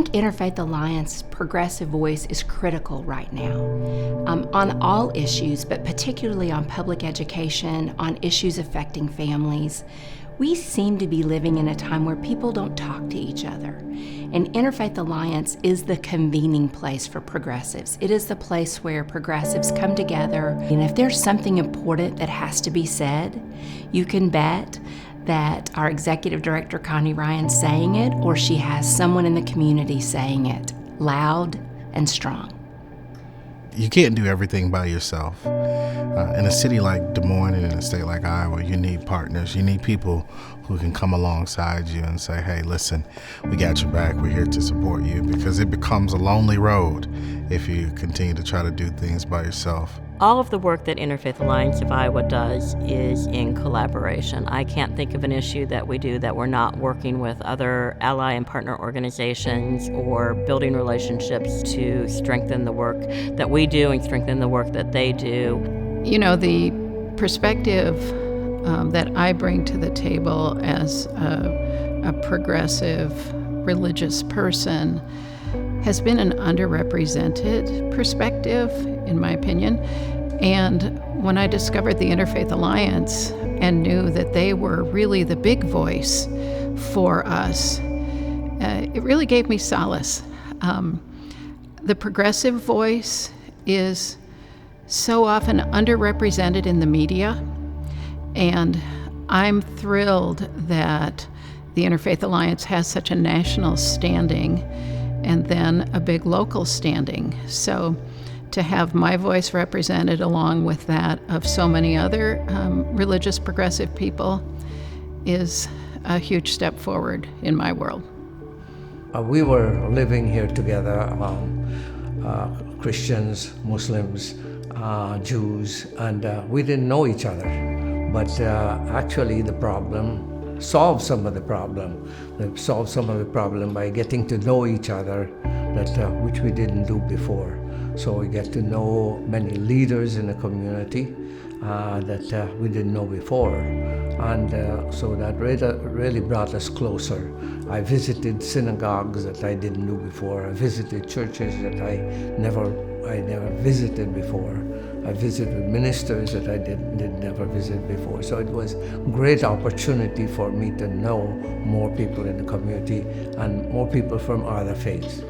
think Interfaith Alliance progressive voice is critical right now on all issues, but particularly on public education, on issues affecting families. We seem to be living in a time where people don't talk to each other. And Interfaith Alliance is the convening place for progressives. It is the place where progressives come together. And if there's something important that has to be said, you can bet that our executive director, Connie Ryan's saying it, or she has someone in the community saying it loud and strong. You can't do everything by yourself. In a city like Des Moines and in a state like Iowa, you need partners. You need people who can come alongside you and say, hey, listen, we got your back. We're here to support you, because it becomes a lonely road if you continue to try to do things by yourself. All of the work that Interfaith Alliance of Iowa does is in collaboration. I can't think of an issue that we do that we're not working with other ally and partner organizations or building relationships to strengthen the work that we do and strengthen the work that they do. You know, the perspective that I bring to the table as a progressive religious person has been an underrepresented perspective, in my opinion. And when I discovered the Interfaith Alliance and knew that they were really the big voice for us, it really gave me solace. The progressive voice is so often underrepresented in the media, and I'm thrilled that the Interfaith Alliance has such a national standing and then a big local standing. So to have my voice represented along with that of so many other religious progressive people is a huge step forward in my world. We were living here together, Christians, Muslims, Jews, and we didn't know each other. But actually the problem solved some of the problem. They solved some of the problem by getting to know each other, which we didn't do before. So we get to know many leaders in the community that we didn't know before. And so that really brought us closer. I visited synagogues that I didn't do before. I visited churches that I never visited before. I visited ministers that I did never visit before. So it was a great opportunity for me to know more people in the community and more people from other faiths.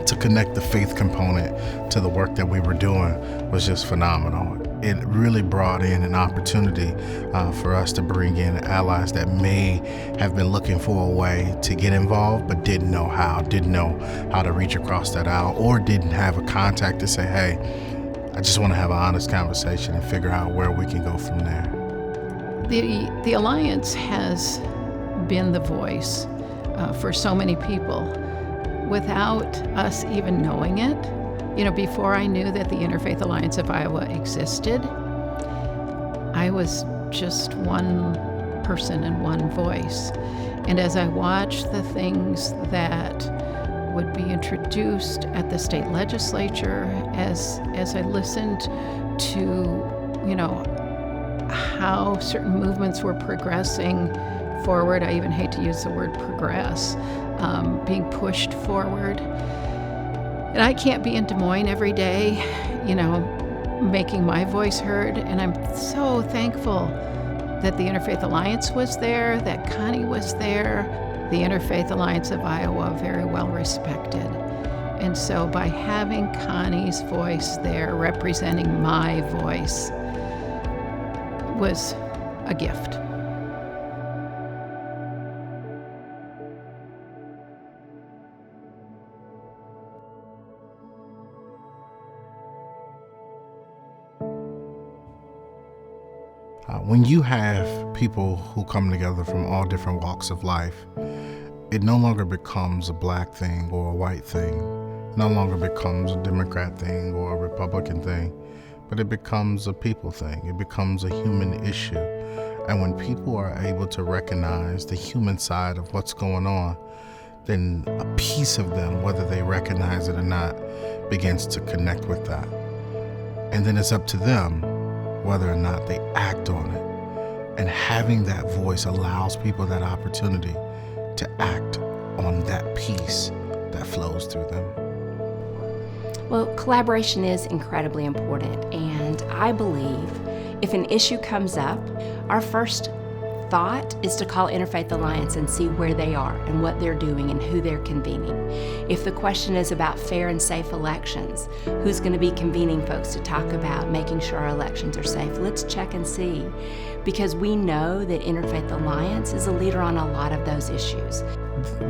To connect the faith component to the work that we were doing was just phenomenal. It really brought in an opportunity for us to bring in allies that may have been looking for a way to get involved but didn't know how to reach across that aisle, or didn't have a contact to say, hey, I just want to have an honest conversation and figure out where we can go from there. The Alliance has been the voice for so many people without us even knowing it. You know, before I knew that the Interfaith Alliance of Iowa existed, I was just one person and one voice. And as I watched the things that would be introduced at the state legislature, as I listened to, you know, how certain movements were progressing forward, I even hate to use the word progress, being pushed forward. And I can't be in Des Moines every day, you know, making my voice heard. And I'm so thankful that the Interfaith Alliance was there, that Connie was there. The Interfaith Alliance of Iowa, very well respected. And so by having Connie's voice there, representing my voice, was a gift. When you have people who come together from all different walks of life, it no longer becomes a black thing or a white thing. no longer becomes a Democrat thing or a Republican thing, but it becomes a people thing. It becomes a human issue. And when people are able to recognize the human side of what's going on, then a piece of them, whether they recognize it or not, begins to connect with that. And then it's up to them whether or not they act on it. And having that voice allows people that opportunity to act on that piece that flows through them. Well, collaboration is incredibly important, and I believe if an issue comes up, our first thought is to call Interfaith Alliance and see where they are and what they're doing and who they're convening. If the question is about fair and safe elections, who's going to be convening folks to talk about making sure our elections are safe? Let's check and see, because we know that Interfaith Alliance is a leader on a lot of those issues.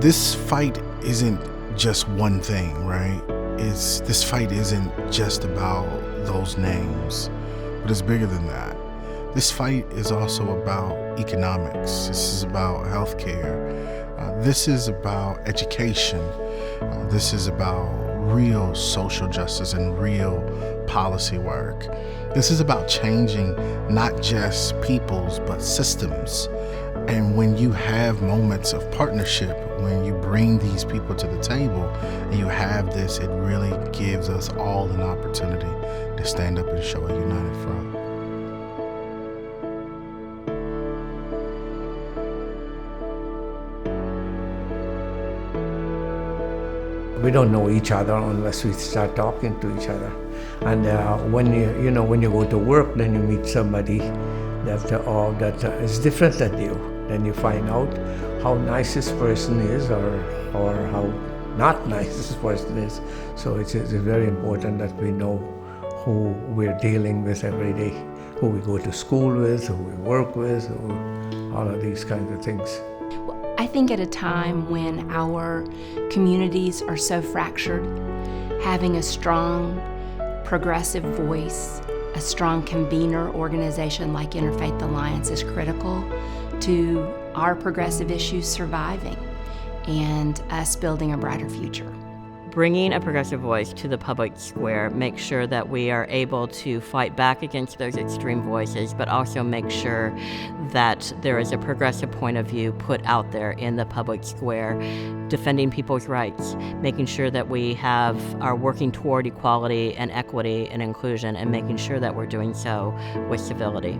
This fight isn't just one thing, right? This fight isn't just about those names, but it's bigger than that. This fight is also about economics. This is about healthcare. This is about education. This is about real social justice and real policy work. This is about changing not just peoples, but systems. And when you have moments of partnership, when you bring these people to the table and you have this, it really gives us all an opportunity to stand up and show a united front. We don't know each other unless we start talking to each other. And when you go to work, then you meet somebody that is different than you. Then you find out how nice this person is, or how not nice this person is. So it's very important that we know who we're dealing with every day, who we go to school with, who we work with, all of these kinds of things. I think at a time when our communities are so fractured, having a strong progressive voice, a strong convener organization like Interfaith Alliance is critical to our progressive issues surviving and us building a brighter future. Bringing a progressive voice to the public square makes sure that we are able to fight back against those extreme voices, but also make sure that there is a progressive point of view put out there in the public square, defending people's rights, making sure that we are working toward equality and equity and inclusion, and making sure that we're doing so with civility.